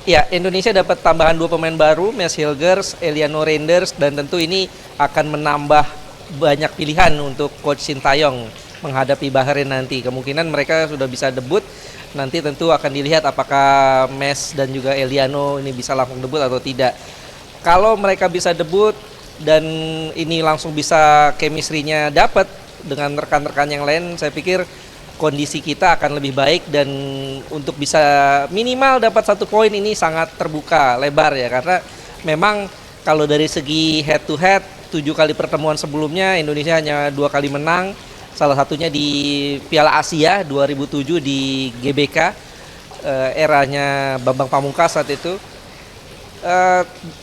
Ya, Indonesia dapat tambahan 2 pemain baru, Mes Hilgers, Eliano Reinders, dan tentu ini akan menambah banyak pilihan untuk Coach Sintayong menghadapi Bahrain nanti. Kemungkinan mereka sudah bisa debut, nanti tentu akan dilihat apakah Mes dan juga Eliano ini bisa langsung debut atau tidak. Kalau mereka bisa debut dan ini langsung bisa chemistry-nya dapat dengan rekan-rekan yang lain, saya pikir kondisi kita akan lebih baik dan untuk bisa minimal dapat 1 poin ini sangat terbuka lebar ya, karena memang kalau dari segi head to head 7 kali pertemuan sebelumnya Indonesia hanya 2 kali menang, salah satunya di Piala Asia 2007 di GBK, eranya Bambang Pamungkas saat itu.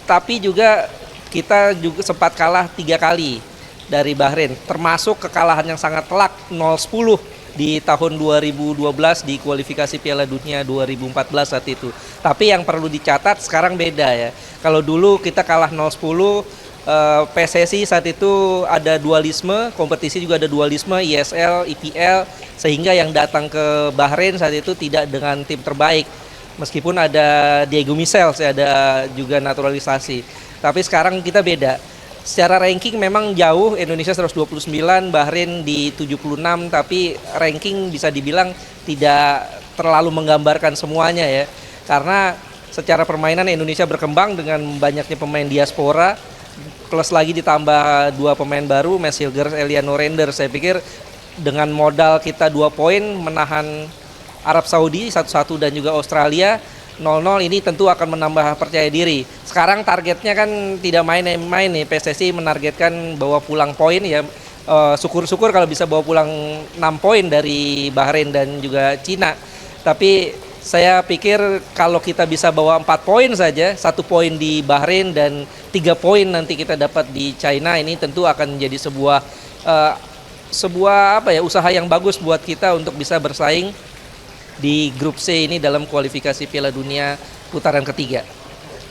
Tapi juga kita juga sempat kalah 3 kali dari Bahrain, termasuk kekalahan yang sangat telak 0-10 di tahun 2012 di kualifikasi Piala Dunia 2014 saat itu. Tapi yang perlu dicatat sekarang beda ya. Kalau dulu kita kalah 0-10, PSSI saat itu ada dualisme, kompetisi juga ada dualisme, ISL, IPL, sehingga yang datang ke Bahrain saat itu tidak dengan tim terbaik. Meskipun ada Diego Michels, ada juga naturalisasi. Tapi sekarang kita beda. Secara ranking memang jauh, Indonesia 129, Bahrain di 76, tapi ranking bisa dibilang tidak terlalu menggambarkan semuanya ya. Karena secara permainan Indonesia berkembang dengan banyaknya pemain diaspora, plus lagi ditambah 2 pemain baru, Mes Hilgers, Eliano Reinders. Saya pikir dengan modal kita 2 poin menahan Arab Saudi 1-1 dan juga Australia 0-0 ini tentu akan menambah percaya diri. Sekarang targetnya kan tidak main-main nih, PSSI menargetkan bawa pulang poin ya. Syukur-syukur kalau bisa bawa pulang 6 poin dari Bahrain dan juga Cina. Tapi saya pikir kalau kita bisa bawa 4 poin saja, 1 poin di Bahrain dan 3 poin nanti kita dapat di China, ini tentu akan menjadi sebuah usaha yang bagus buat kita untuk bisa bersaing di grup C ini dalam kualifikasi Piala Dunia putaran ketiga.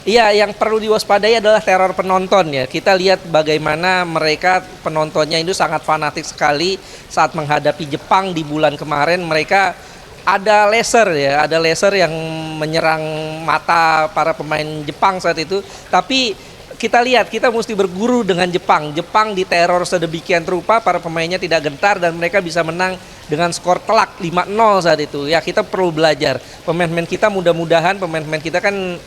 Iya, yang perlu diwaspadai adalah teror penonton ya. Kita lihat bagaimana mereka penontonnya itu sangat fanatik sekali saat menghadapi Jepang di bulan kemarin. Mereka ada laser ya, ada laser yang menyerang mata para pemain Jepang saat itu. Tapi kita lihat, kita mesti berguru dengan Jepang. Jepang diteror sedemikian rupa, para pemainnya tidak gentar dan mereka bisa menang dengan skor telak 5-0 saat itu. Ya, kita perlu belajar. Pemain-pemain kita mudah-mudahan, pemain-pemain kita kan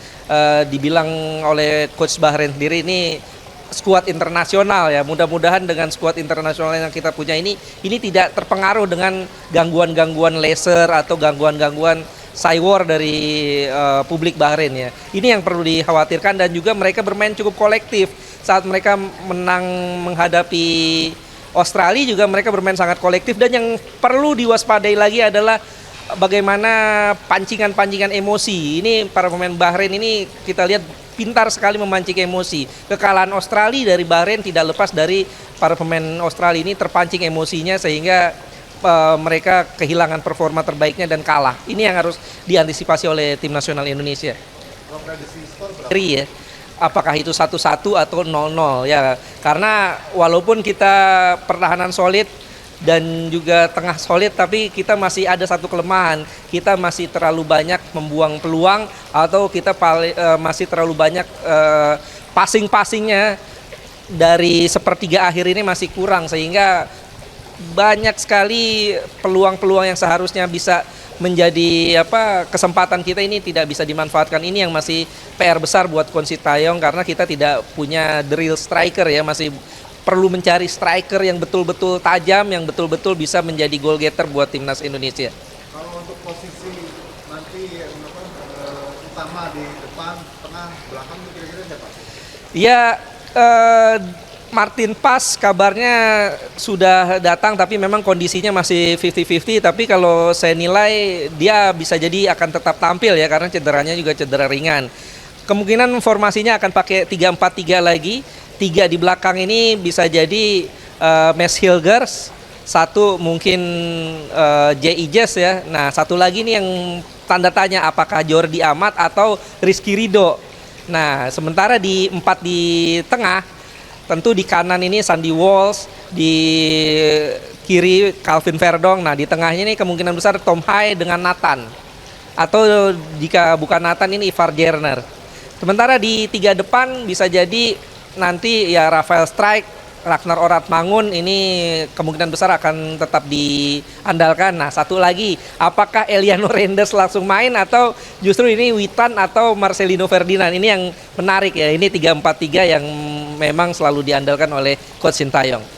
dibilang oleh coach Bahrain sendiri ini skuad internasional ya. Mudah-mudahan dengan skuad internasional yang kita punya ini tidak terpengaruh dengan gangguan-gangguan laser atau gangguan-gangguan cywar dari publik Bahrain ya. Ini yang perlu dikhawatirkan dan juga mereka bermain cukup kolektif. Saat mereka menang menghadapi Australia juga mereka bermain sangat kolektif, dan yang perlu diwaspadai lagi adalah bagaimana pancingan-pancingan emosi. Ini para pemain Bahrain ini kita lihat pintar sekali memancing emosi. Kekalahan Australia dari Bahrain tidak lepas dari para pemain Australia ini terpancing emosinya sehingga mereka kehilangan performa terbaiknya dan kalah. Ini yang harus diantisipasi oleh tim nasional Indonesia. Ya, apakah itu 1-1 atau 0-0 ya, karena walaupun kita pertahanan solid dan juga tengah solid, tapi kita masih ada satu kelemahan, kita masih terlalu banyak membuang peluang atau kita masih terlalu banyak passing-passingnya dari sepertiga akhir ini masih kurang, sehingga banyak sekali peluang-peluang yang seharusnya bisa menjadi kesempatan kita ini tidak bisa dimanfaatkan. Ini yang masih PR besar buat Coach Sintayong, karena kita tidak punya the real striker ya, masih perlu mencari striker yang betul-betul tajam, yang betul-betul bisa menjadi goal getter buat timnas Indonesia. Kalau untuk posisi nanti utama di depan, tengah, belakang kira-kira siapa? Ya, Martin Pas kabarnya sudah datang, tapi memang kondisinya masih 50-50. Tapi kalau saya nilai dia bisa jadi akan tetap tampil ya, karena cederanya juga cedera ringan. Kemungkinan formasinya akan pakai 3-4-3 lagi. 3 di belakang ini bisa jadi Mes Hilgers, 1 mungkin J.I. Jazz ya. Nah, 1 lagi nih yang tanda tanya, apakah Jordi Amat atau Rizky Ridho. Nah, sementara di 4 di tengah, tentu di kanan ini Sandy Walsh, di kiri Calvin Verdong. Nah, di tengahnya ini kemungkinan besar Tom Hai dengan Nathan. atau jika bukan Nathan ini Ivar Gerner. Sementara di 3 depan bisa jadi nanti ya Rafael Strijk, Ragnar Oratmangun ini kemungkinan besar akan tetap diandalkan. Nah, satu lagi, apakah Eliano Reinders langsung main atau justru ini Witan atau Marcelino Ferdinand? Ini yang menarik ya. Ini 3-4-3 yang memang selalu diandalkan oleh Coach Sintayong.